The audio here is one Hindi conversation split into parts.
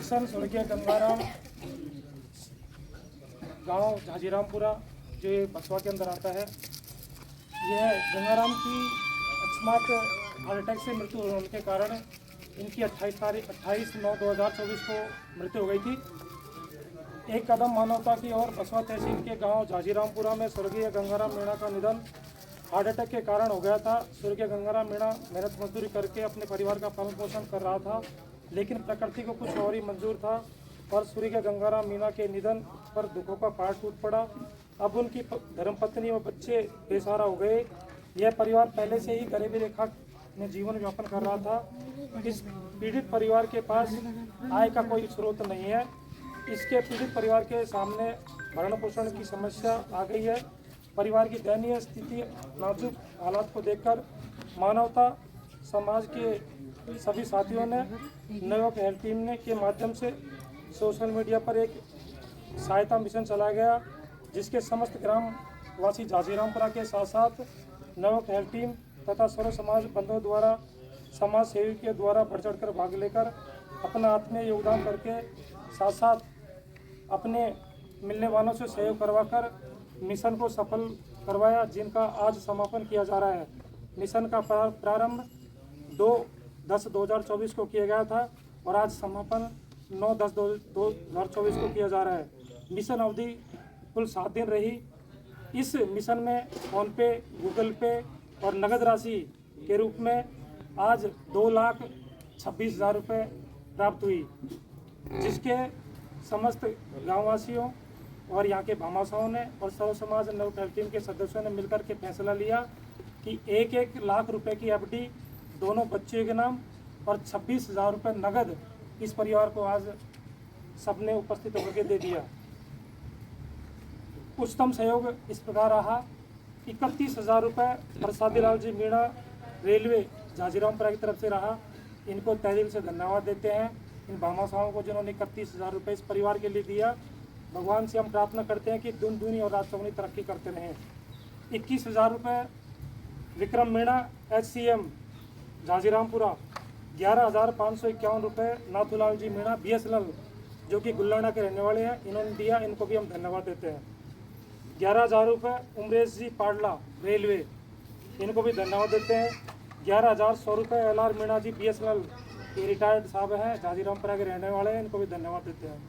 मिशन स्वर्गीय गंगाराम गांव झाजीरामपुरा जो बसवा के अंदर आता है। यह गंगाराम की अकस्मात हार्ट अटैक से मृत्यु होने के कारण इनकी 28/9/2024 को मृत्यु हो गई थी। एक कदम मानवता की ओर बसवा तहसील के गांव झाजीरामपुरा में स्वर्गीय गंगाराम मीणा का निधन हार्ट अटैक के कारण हो गया था। स्वर्गीय गंगाराम मीणा मेहनत मजदूरी करके अपने परिवार का पालन पोषण कर रहा था, लेकिन प्रकृति को कुछ और ही मंजूर था और स्वर्गीय गंगाराम मीणा के निधन पर दुखों का पहाड़ टूट पड़ा। अब उनकी धर्मपत्नी व बच्चे बेसहारा हो गए। यह परिवार पहले से ही गरीबी रेखा में जीवन यापन कर रहा था। इस पीड़ित परिवार के पास आय का कोई स्रोत नहीं है। इसके पीड़ित परिवार के सामने भरण पोषण की समस्या आ गई है। परिवार की दयनीय स्थिति, नाजुक हालात को देखकर मानवता समाज के सभी साथियों ने नवयुवक हेल्थ टीम ने के माध्यम से सोशल मीडिया पर एक सहायता मिशन चलाया गया, जिसके समस्त ग्रामवासी झाजीरामपुरा के साथ साथ नवयुवक हेल्थ टीम तथा सर्व समाज बंधुओं द्वारा समाज सेवी के द्वारा बढ़ चढ़कर भाग लेकर अपना आत्मीय योगदान करके साथ साथ अपने मिलने वालों से सहयोग करवाकर मिशन को सफल करवाया, जिनका आज समापन किया जा रहा है। मिशन का प्रारंभ 2/10/2024 को किया गया था और आज समापन 9/10/2024 को किया जा रहा है। मिशन अवधि कुल 7 दिन रही। इस मिशन में फोन पे, गूगल पे और नगद राशि के रूप में आज 2,26,000 रुपये प्राप्त हुई, जिसके समस्त गाँववासियों और यहाँ के भामाशाहों ने और सर्व समाज नवयुवक हेल्थ टीम के सदस्यों ने मिलकर के फैसला लिया कि 1-1 लाख रुपए की एफडी दोनों बच्चों के नाम और 26,000 रुपये नगद इस परिवार को आज सबने उपस्थित होकर के दे दिया। उच्चतम सहयोग इस प्रकार रहा। 31,000 रुपये प्रसादी लाल जी मीणा रेलवे झाजीरामपुरा की तरफ से रहा। इनको तहे दिल से धन्यवाद देते हैं इन भामाशाहों को जिन्होंने 31,000 रुपये इस परिवार के लिए दिया। भगवान से हम प्रार्थना करते हैं कि दिन दूनी और रात चौगुनी तरक्की करते रहें। 21,000 रुपये विक्रम मीणा HCM झाजीरामपुरा। 11,551 रुपये नाथूलाल जी मीणा BSNL जो कि गुल्लाना के रहने वाले हैं, इन्होंने दिया। इनको भी हम धन्यवाद देते हैं। 11,000 रुपये उमरेश जी पाडला रेलवे, इनको भी धन्यवाद देते हैं। 11,100 रुपये LR मीणा जी BSNL, ये रिटायर्ड साहब हैं, झाजीरामपुरा के रहने वाले हैं, इनको भी धन्यवाद देते हैं।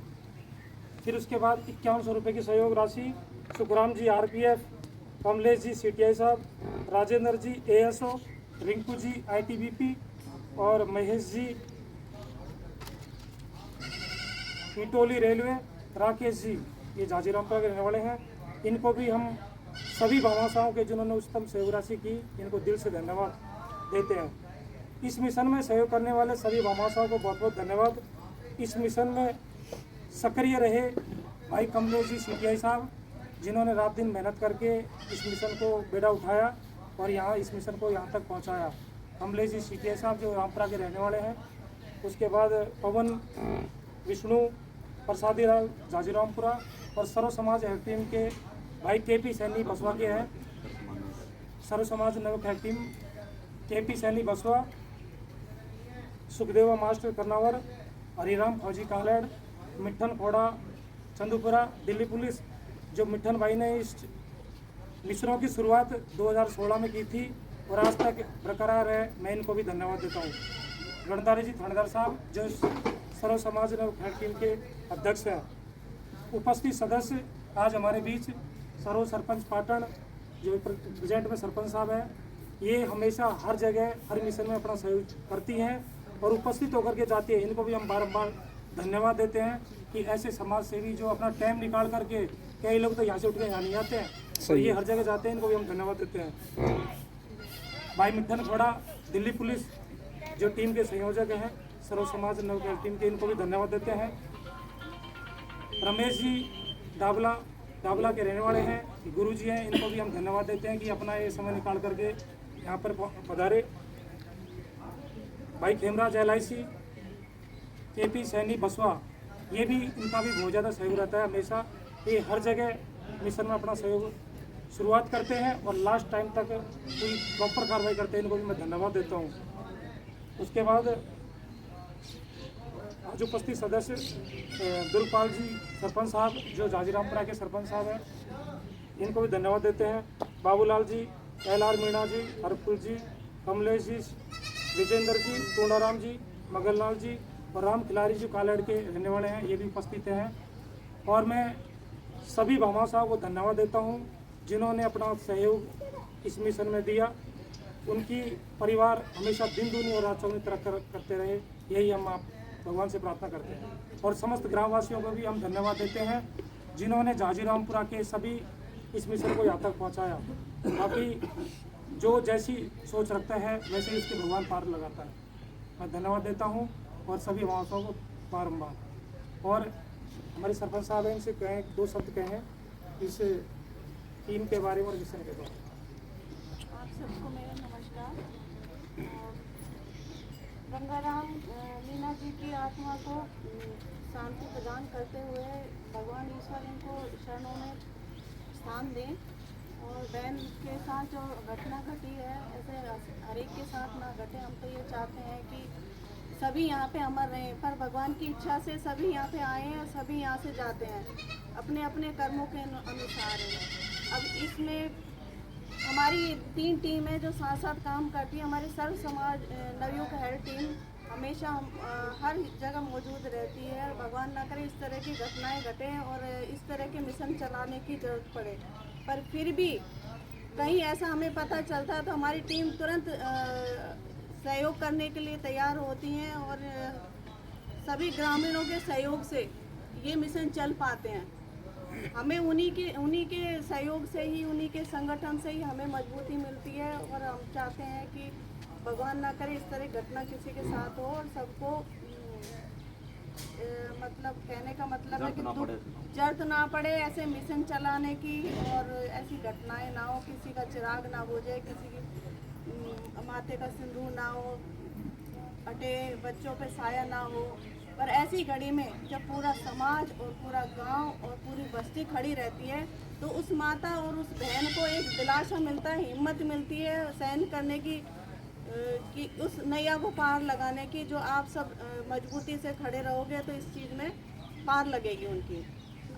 फिर उसके बाद 5100 रुपये की सहयोग राशि सुखराम जी RPF, कमलेश जी CTI साहब, राजेंद्र जी ASO, रिंकू जी ITBP और महेश जी इटोली रेलवे, राकेश जी ये झाजीरामपुरा के रहने वाले हैं। इनको भी हम सभी भामाशाहों के जिन्होंने उच्चतम सहयोग राशि की, इनको दिल से धन्यवाद देते हैं। इस मिशन में सहयोग करने वाले सभी भामाशाहों को बहुत बहुत धन्यवाद। इस मिशन में सक्रिय रहे भाई कमलेश जी CTI साहब, जिन्होंने रात दिन मेहनत करके इस मिशन को बेड़ा उठाया और यहाँ इस मिशन को यहाँ तक पहुँचाया। कमलेश जी CTI साहब जो रामपुरा के रहने वाले हैं। उसके बाद पवन, विष्णु, प्रसादी लाल झाजीरामपुरा और सर्व समाज हेल्थ टीम के भाई KP सैनी बसवा के हैं। सर्व समाज नवयुवक हेल्थ टीम KP सैनी बसवा, सुखदेवा मास्टर कर्नावर, हरिराम फौजी कालेड़, मिठन खोड़ा चंदूपुरा, दिल्ली पुलिस। जो मिठन भाई ने इस मिशनों की शुरुआत 2016 में की थी और आज तक बरकरार है, मैं इनको भी धन्यवाद देता हूँ। गणधारी जी थानेदार साहब जो सर्व समाज नवयुवक हेल्थ टीम के अध्यक्ष हैं। उपस्थित सदस्य आज हमारे बीच सर्व सरपंच पाटन जो प्रेजेंट में सरपंच साहब हैं, ये हमेशा हर जगह हर मिशन में अपना सहयोग करती हैं और उपस्थित होकर के जाती है। इनको भी हम बारम्बार धन्यवाद देते हैं कि ऐसे समाज सेवी जो अपना टाइम निकाल करके, कई लोग तो यहाँ से उठ के यहाँ नहीं आते हैं, तो ये हर जगह जाते हैं, इनको भी हम धन्यवाद देते हैं। भाई मिठन खोड़ा दिल्ली पुलिस जो टीम के संयोजक हैं सर्व समाज नवयुवक टीम के, इनको भी धन्यवाद देते हैं। रमेश जी डाबला के रहने वाले हैं, गुरु जी हैं, इनको भी हम धन्यवाद देते हैं कि अपना ये समय निकाल करके यहाँ पर पधारे। भाई खेमराज LIC, KP सैनी बसवा, ये भी इनका भी बहुत ज़्यादा सहयोग रहता है हमेशा। ये हर जगह मिशन में अपना सहयोग शुरुआत करते हैं और लास्ट टाइम तक पूरी प्रॉपर कार्रवाई करते हैं, इनको भी मैं धन्यवाद देता हूँ। उसके बाद आज उपस्थित सदस्य दुर्गपाल जी सरपंच साहब जो जाजीरामपुरा के सरपंच साहब हैं, इनको भी धन्यवाद देते हैं। बाबूलाल जी, LR मीणा जी, हरपुर जी, कमलेश जी, विजेंद्र जी, टूनाराम जी, मगललाल जी और राम खिलारी जी कालड़ के रहने वाले हैं, ये भी उपस्थित हैं। और मैं सभी भामाओं साहब को धन्यवाद देता हूँ जिन्होंने अपना सहयोग इस मिशन में दिया। उनकी परिवार हमेशा दिन दूनी और रात चौगुनी तरक्की करते रहे, यही हम आप भगवान से प्रार्थना करते हैं। और समस्त ग्रामवासियों को भी हम धन्यवाद देते हैं जिन्होंने जाजीरामपुरा के सभी इस मिशन को यहाँ तक पहुँचाया। बाकी जो जैसी सोच रखता है वैसे इसके भगवान पार लगाता है। मैं धन्यवाद देता हूँ और सभी भामाओं को बारम्बार। और हमारे सरपंच साहब हैं, इनसे कहें 2 शब्द कहें इस टीम के बारे में और मिशन के बारे में। आप सबको मेरा नमस्कार। गंगाराम मीणा जी की आत्मा को शांति प्रदान करते हुए भगवान ईश्वर इनको शरणों में स्थान दें। और बहन के साथ जो घटना घटी है ऐसे हर एक के साथ ना घटे। हम तो ये चाहते हैं कि सभी यहाँ पे अमर रहें, पर भगवान की इच्छा से सभी यहाँ पे आए हैं और सभी यहाँ से जाते हैं अपने अपने कर्मों के अनुसार हैं। अब इसमें हमारी 3 टीमें जो साथ साथ काम करती है। हमारी सर्व समाज नवयुग हेल्थ टीम हमेशा हर जगह मौजूद रहती है। भगवान ना करे इस तरह की घटनाएं घटें और इस तरह के मिशन चलाने की ज़रूरत पड़े, पर फिर भी कहीं ऐसा हमें पता चलता है तो हमारी टीम तुरंत सहयोग करने के लिए तैयार होती हैं और सभी ग्रामीणों के सहयोग से ये मिशन चल पाते हैं। हमें उन्हीं के सहयोग से ही, उन्हीं के संगठन से ही हमें मजबूती मिलती है। और हम चाहते हैं कि भगवान ना करे इस तरह घटना किसी के साथ हो और सबको मतलब कहने का मतलब है कि जरूरत ना पड़े ऐसे मिशन चलाने की और ऐसी घटनाएं ना हो, किसी का चिराग ना बुझे, किसी की माथे का सिंदूर ना हो, अटे बच्चों पे साया ना हो। पर ऐसी घड़ी में जब पूरा समाज और पूरा गांव और पूरी बस्ती खड़ी रहती है तो उस माता और उस बहन को एक दिलासा मिलता है, हिम्मत मिलती है सहन करने की, कि उस नैया को पार लगाने की। जो आप सब मजबूती से खड़े रहोगे तो इस चीज़ में पार लगेगी उनकी।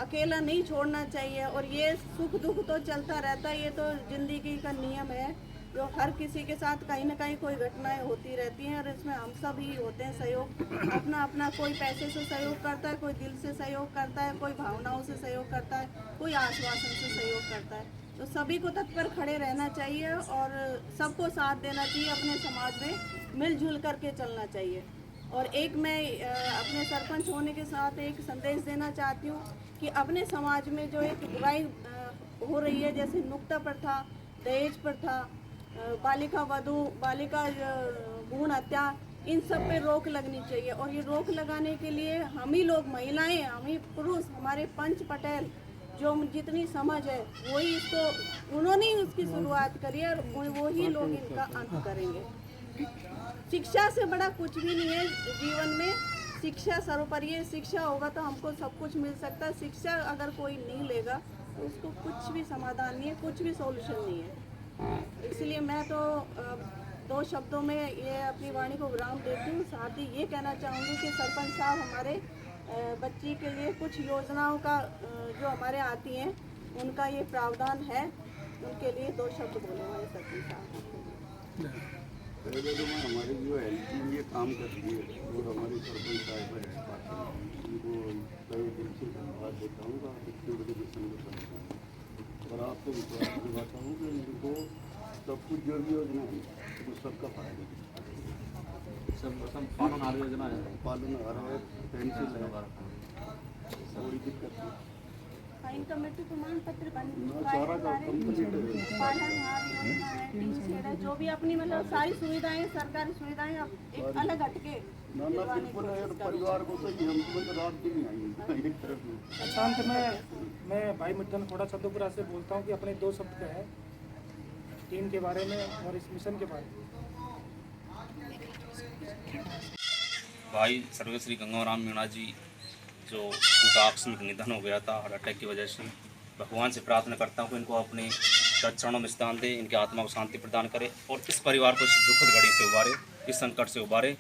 अकेला नहीं छोड़ना चाहिए। और ये सुख दुख तो चलता रहता है, ये तो ज़िंदगी का नियम है जो हर किसी के साथ कहीं ना कहीं कोई घटनाएं होती रहती हैं और इसमें हम सब ही होते हैं सहयोग अपना अपना। कोई पैसे से सहयोग करता है, कोई दिल से सहयोग करता है, कोई भावनाओं से सहयोग करता है, कोई आश्वासन से सहयोग करता है। तो सभी को तत्पर खड़े रहना चाहिए और सबको साथ देना चाहिए, अपने समाज में मिलजुल करके चलना चाहिए। और एक मैं अपने सरपंच होने के साथ एक संदेश देना चाहती हूँ कि अपने समाज में जो एक बुराई हो रही है, जैसे नुक्ता प्रथा, दहेज प्रथा, बालिका वधू, बालिका भ्रूण हत्या, इन सब पे रोक लगनी चाहिए। और ये रोक लगाने के लिए हम ही लोग, महिलाएं, हम ही पुरुष, हमारे पंच पटेल जो जितनी समझ है वही इसको, उन्होंने ही उसकी शुरुआत करी है और वो ही लोग इनका अंत करेंगे। शिक्षा से बड़ा कुछ भी नहीं है जीवन में। शिक्षा सर्वोपरि है। शिक्षा होगा तो हमको सब कुछ मिल सकता है। शिक्षा अगर कोई नहीं लेगा तो उसको कुछ भी समाधान नहीं है, कुछ भी सॉल्यूशन नहीं है। इसलिए मैं तो 2 शब्दों में ये अपनी वाणी को विराम देती हूँ। साथ ही ये कहना चाहूँगी कि सरपंच साहब हमारे बच्ची के लिए कुछ योजनाओं का जो हमारे आती हैं उनका ये प्रावधान है, उनके लिए 2 शब्द बोले हमारे सरपंच साहब। पहले तो मैं हमारी जो हेल्थ टीम ये काम कर रही है और हमारी सरपंच साहब उनको कई दिल से धन्यवाद देता हूँ इतने बड़े मिशन को करते हैं। और आपको विश्वास दिलाता हूँ कि इनको सब कुछ जो भी योजना है वो सबका फायदा सब पालनहार योजना है, पालनहार है, पेंसिल है, कोई दिक्कत नहीं। इनका मृत्यु प्रमाण पत्र सारा का कंप्लीट है, पालनहार योजना है, टीम शेड है, जो भी अपनी मतलब सारी सुविधाएं, सरकारी सुविधाएं अब एक अलग हटके परिवार को सही हम तो रात भी नहीं आएंगे एक तरफ में। शांत में मैं भाई मिठन खोड़ा चंदोपुरा से बोलता हूँ कि अपने 2 शब्द कहें टीम के बारे में और इस मिशन के बारे में। भाई सर्वश्री गंगाराम मीणा जी जो उनका आकस्मिक निधन हो गया था हार्ट अटैक की वजह से, भगवान से प्रार्थना करता हूँ कि इनको अपने चरणों में स्थान दे, इनकी आत्मा को शांति प्रदान करे और इस परिवार को इस दुखद घड़ी से उबारे, इस संकट से उबारे।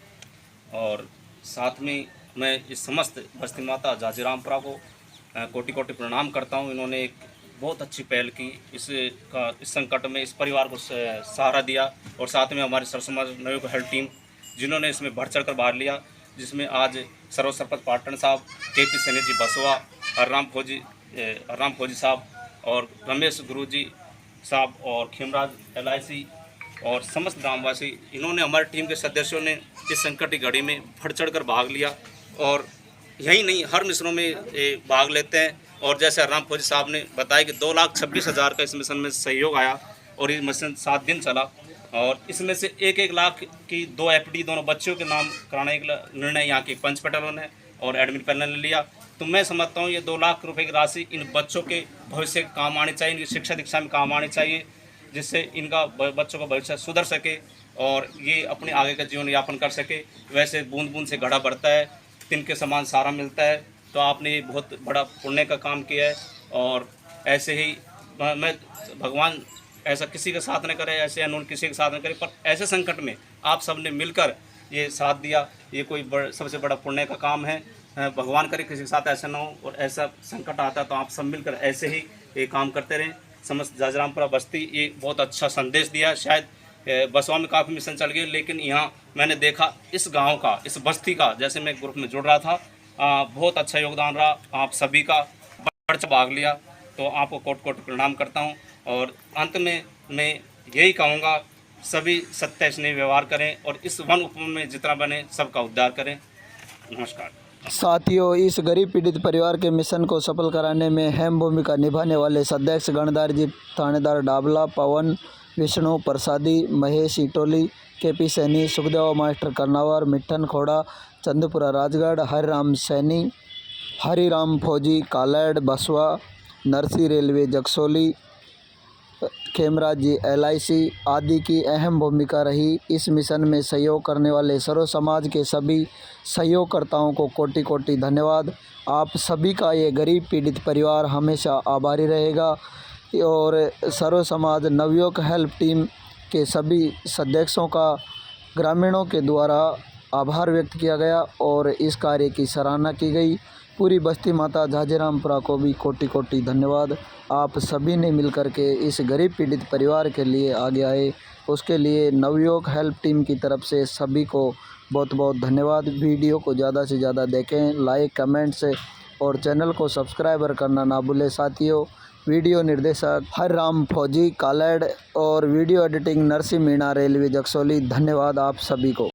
और साथ में मैं इस समस्त बस्ती माता झाजीरामपुरा को कोटि कोटि प्रणाम करता हूँ। इन्होंने एक बहुत अच्छी पहल की, इस संकट में इस परिवार को सहारा दिया, और साथ में हमारे सरसमाज नवयुग हेल्थ टीम जिन्होंने इसमें बढ़ चढ़ कर भाग लिया, जिसमें आज सर्व सरपंच पाटन साहब, KP सैनी जी बसवा, हरराम फौजी साहब और रमेश गुरु जी साहब और खेमराज LIC और समस्त ग्रामवासी, इन्होंने हमारी टीम के सदस्यों ने इस संकट की घड़ी में बढ़ चढ़ कर भाग लिया, और यही नहीं हर मिशनों में भाग लेते हैं। और जैसे हरराम फौजी साहब ने बताया कि 2,26,000 का इस मिशन में सहयोग आया, और ये मिशन 7 दिन चला, और इसमें से 1-1 लाख की 2 FD दोनों बच्चों के नाम कराने का निर्णय यहाँ के पंच पैटर्नों ने और एडमिन पैनल ने लिया। तो मैं समझता हूँ ये 2 लाख रुपए की राशि इन बच्चों के भविष्य के काम आनी चाहिए, इनकी शिक्षा दीक्षा में काम आनी चाहिए, जिससे इनका बच्चों का भविष्य सुधर सके और ये अपने आगे का जीवन यापन कर सके। वैसे बूंद बूंद से घड़ा बढ़ता है, तिनके के समान सहारा मिलता है। तो आपने बहुत बड़ा पुण्य का काम किया है, और ऐसे ही मैं भगवान ऐसा किसी के साथ न करे, ऐसे अनून किसी के साथ न करे, पर ऐसे संकट में आप सब ने मिलकर ये साथ दिया, ये कोई सबसे बड़ा पुण्य का काम है। भगवान करे किसी के साथ ऐसा ना हो, और ऐसा संकट आता तो आप सब मिलकर ऐसे ही ये काम करते रहें। समस्त झाजीरामपुरा बस्ती ये बहुत अच्छा संदेश दिया। शायद बसवा में काफ़ी मिशन चल गए, लेकिन यहाँ मैंने देखा इस गांव का, इस बस्ती का, जैसे मैं ग्रुप में जुड़ रहा था, बहुत अच्छा योगदान रहा। आप सभी का बढ़ चढ़ भाग लिया, तो आपको कोटि कोटि प्रणाम करता हूँ। और अंत में मैं यही कहूँगा, सभी सत्य स्नेह व्यवहार करें, और इस वन उपवन में जितना बने सबका उद्धार करें। नमस्कार साथियों, इस गरीब पीड़ित परिवार के मिशन को सफल कराने में अहम भूमिका निभाने वाले सदस्य गणदार जी, थानेदार डाबला, पवन, विष्णु प्रसादी, महेश इटोली, KP सैनी, सुखदेव मास्टर कर्नावर, मिट्ठन खोड़ा, चंदपुरा राजगढ़, हरिराम सैनी, हरिराम फौजी कालड़ बसवा, नरसी रेलवे जगसोली, खेमराज जी LIC आदि की अहम भूमिका रही। इस मिशन में सहयोग करने वाले सर्व समाज के सभी सहयोगकर्ताओं को कोटि कोटि धन्यवाद। आप सभी का ये गरीब पीड़ित परिवार हमेशा आभारी रहेगा, और सर्व समाज नवयुग हेल्प टीम के सभी सदस्यों का ग्रामीणों के द्वारा आभार व्यक्त किया गया, और इस कार्य की सराहना की गई। पूरी बस्ती माता झाजीरामपुरा को भी कोटि कोटि धन्यवाद। आप सभी ने मिलकर के इस गरीब पीड़ित परिवार के लिए आगे आए, उसके लिए नवयुग हेल्प टीम की तरफ से सभी को बहुत बहुत धन्यवाद। वीडियो को ज़्यादा से ज़्यादा देखें, लाइक, कमेंट्स और चैनल को सब्सक्राइबर करना ना भूलें। साथियों, वीडियो निर्देशक हरिराम फौजी कालड़ और video editing Narsi Meena railway Jagsoli. धन्यवाद आप सभी को।